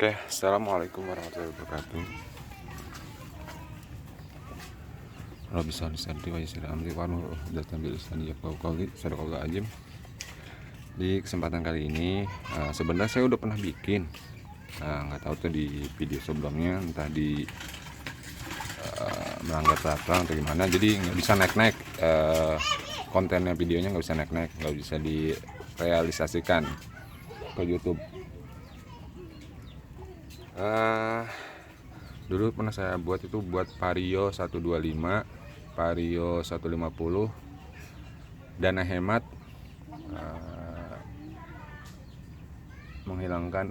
Oke, assalamualaikum warahmatullahi wabarakatuh. Kalau bisa disanti wajah sira amri wanu datang bil istani ya kau sadaqallahu ajim. Di kesempatan kali ini sebenarnya saya udah pernah bikin, nggak tahu tuh di video sebelumnya, entah di melanggar peraturan atau gimana, jadi nggak bisa naik-naik, kontennya videonya nggak bisa naik-naik, nggak bisa direalisasikan ke YouTube. Dulu pernah saya buat itu buat Vario 125, Vario 150, dana hemat, menghilangkan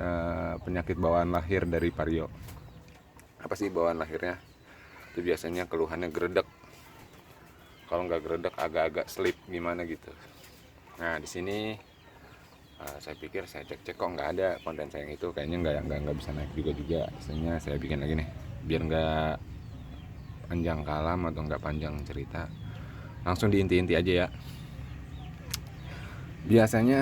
penyakit bawaan lahir dari Vario. Apa sih bawaan lahirnya? Itu biasanya keluhannya geredek. Kalau nggak geredek agak-agak slip gimana gitu. Nah di sini saya pikir saya cek kok nggak ada konten saya yang itu, kayaknya nggak bisa naik juga. Misalnya saya bikin lagi nih biar nggak panjang kalam atau nggak panjang cerita, langsung diinti-inti aja ya. Biasanya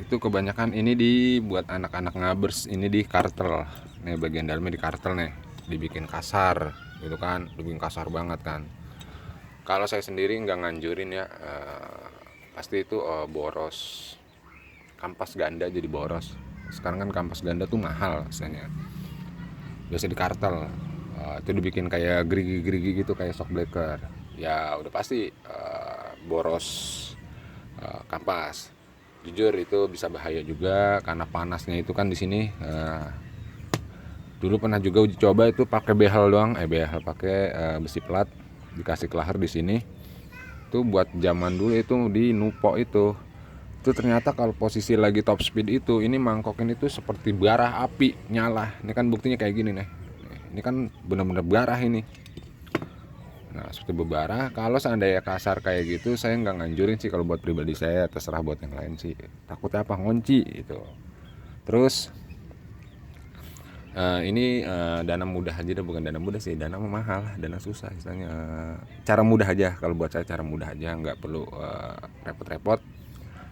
itu kebanyakan ini dibuat anak-anak ngabers, ini di kartel nih, bagian dalamnya di kartel nih, dibikin kasar gitu kan, dibikin kasar banget kan. Kalau saya sendiri nggak nganjurin ya, pasti itu boros, kampas ganda jadi boros. Sekarang kan kampas ganda tuh mahal biasanya, biasa di kartel. Itu dibikin kayak gerigi gitu, kayak shockbreaker ya, udah pasti boros kampas. Jujur itu bisa bahaya juga karena panasnya itu kan di sini. Dulu pernah juga uji coba itu pakai behel doang, pakai besi plat, dikasih kelahar di sini. Itu buat zaman dulu itu di Nupo itu ternyata kalau posisi lagi top speed itu, ini mangkoknya itu seperti bara api nyala. Ini kan buktinya kayak gini nih. Ini kan benar-benar bara ini. Nah seperti berbara. Kalau seandainya kasar kayak gitu, saya nggak nganjurin sih kalau buat pribadi saya, terserah buat yang lain sih. Takutnya apa, ngunci gitu. Terus ini dana mudah aja, bukan dana mudah sih, dana mahal, dana susah misalnya. Cara mudah aja, kalau buat saya cara mudah aja, nggak perlu repot-repot.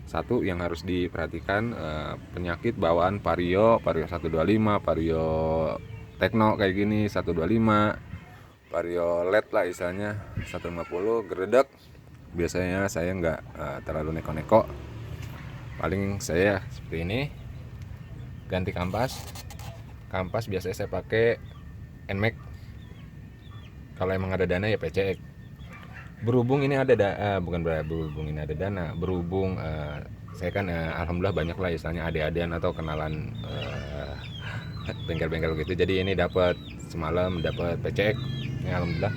Satu yang harus diperhatikan, penyakit bawaan Vario 125, Vario Tekno kayak gini 125, Vario LED lah istilahnya 150, geredek. Biasanya saya nggak terlalu neko-neko, paling saya seperti ini, ganti kampas biasanya saya pakai NMAX. Kalau emang ada dana ya PCX. Berhubung ini ada berhubung ini ada dana, berhubung saya kan alhamdulillah banyak lah istilahnya adik-adian atau kenalan bengkel-bengkel gitu. Jadi ini dapat semalam dapat PCX ya, alhamdulillah.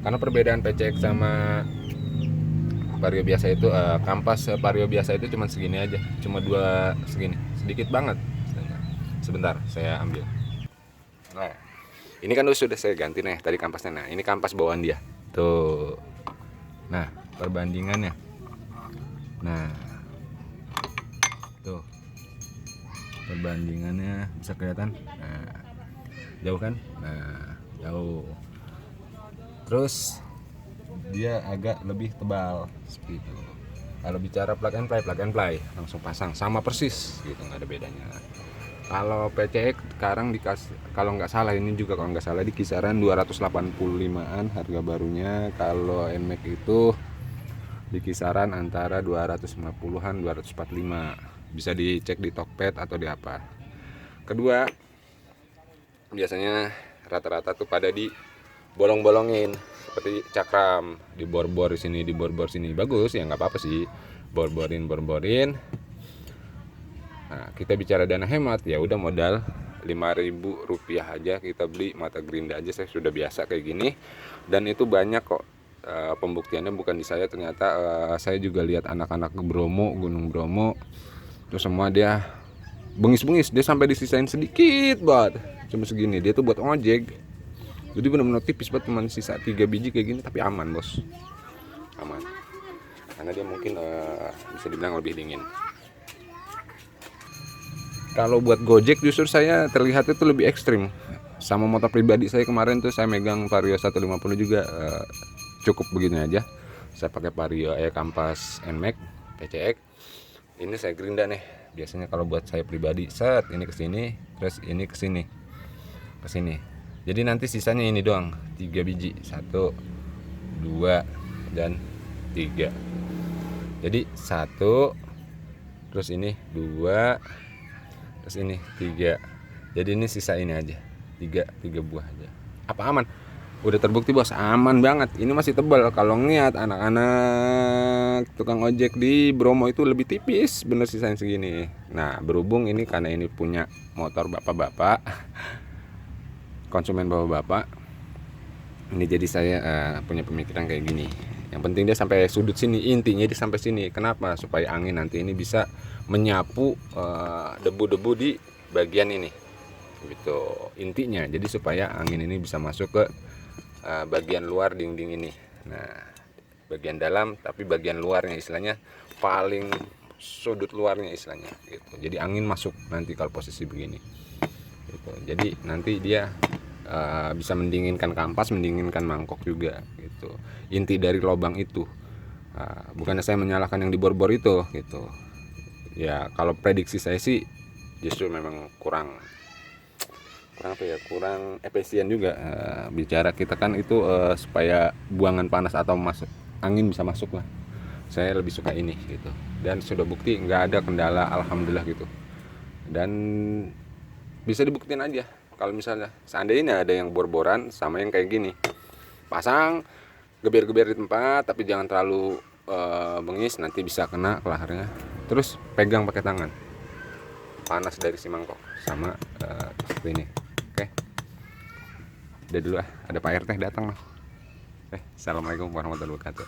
Karena perbedaan PCX sama Vario biasa itu, kampas Vario biasa itu cuma segini aja, cuma dua segini, sedikit banget. Sebentar saya ambil. Nah ini kan sudah saya ganti nih tadi kampasnya. Nah ini kampas bawaan dia tuh. Nah perbandingannya, nah tuh perbandingannya bisa kelihatan. Nah jauh kan, nah jauh. Terus dia agak lebih tebal seperti itu. Kalau bicara plug and play langsung pasang sama persis gitu, nggak ada bedanya. Kalau PCX sekarang kalau nggak salah ini juga kalau nggak salah di kisaran 285-an harga barunya. Kalau NMAX itu di kisaran antara 250-an 245, bisa dicek di Tokped atau di apa. Kedua, biasanya rata-rata tuh pada di bolong-bolongin seperti cakram, di bor-bor sini, di bor-bor sini. Bagus ya, nggak apa-apa sih, bor-borin. Nah kita bicara dana hemat, ya udah modal Rp5.000 aja kita beli mata gerinda aja, saya sudah biasa kayak gini. Dan itu banyak kok pembuktiannya, bukan di saya, ternyata saya juga lihat anak-anak Gunung Bromo itu semua dia bengis-bengis, dia sampai disisain sedikit banget, cuma segini, dia tuh buat ojek. Jadi benar-benar tipis banget, cuma sisa 3 biji kayak gini, tapi aman bos, aman. Karena dia mungkin bisa dibilang lebih dingin. Kalau buat Gojek justru saya terlihat itu lebih ekstrim. Sama motor pribadi saya kemarin tuh saya megang Vario 150 juga, cukup begini aja. Saya pakai Vario kampas NMAX PCX. Ini saya gerinda nih. Biasanya kalau buat saya pribadi, set ini ke sini, terus ini ke sini. Ke sini. Jadi nanti sisanya ini doang, 3 biji. 1 2 dan 3. Jadi 1, terus ini 2, terus ini 3. Jadi ini sisa ini aja. 3 buah aja. Apa aman? Udah terbukti bos, aman banget. Ini masih tebal. Kalau ngeliat anak-anak tukang ojek di Bromo itu lebih tipis, bener sisanya segini. Nah berhubung ini karena ini punya motor bapak-bapak, konsumen bapak-bapak, ini jadi saya punya pemikiran kayak gini. Yang penting dia sampai sudut sini, intinya dia sampai sini. Kenapa? Supaya angin nanti ini bisa menyapu debu-debu di bagian ini, gitu intinya. Jadi supaya angin ini bisa masuk ke bagian luar dinding ini. Nah, bagian dalam tapi bagian luarnya istilahnya, paling sudut luarnya istilahnya gitu. Jadi angin masuk nanti kalau posisi begini gitu. Jadi nanti dia bisa mendinginkan kampas, mendinginkan mangkok juga gitu. Inti dari lubang itu. Bukannya saya menyalahkan yang di bor-bor itu gitu. Ya, kalau prediksi saya sih justru memang kurang efisien juga. Bicara kita kan itu supaya buangan panas atau masuk angin bisa masuk lah. Saya lebih suka ini gitu. Dan sudah bukti nggak ada kendala, alhamdulillah gitu. Dan bisa dibuktiin aja kalau misalnya seandainya ada yang bor-boran sama yang kayak gini, pasang geber-geber di tempat tapi jangan terlalu bengis, nanti bisa kena ke lehernya. Terus pegang pakai tangan, panas dari si mangkok sama seperti ini. Oke, udah dulu ada Pak RT datang loh. Assalamualaikum warahmatullahi wabarakatuh.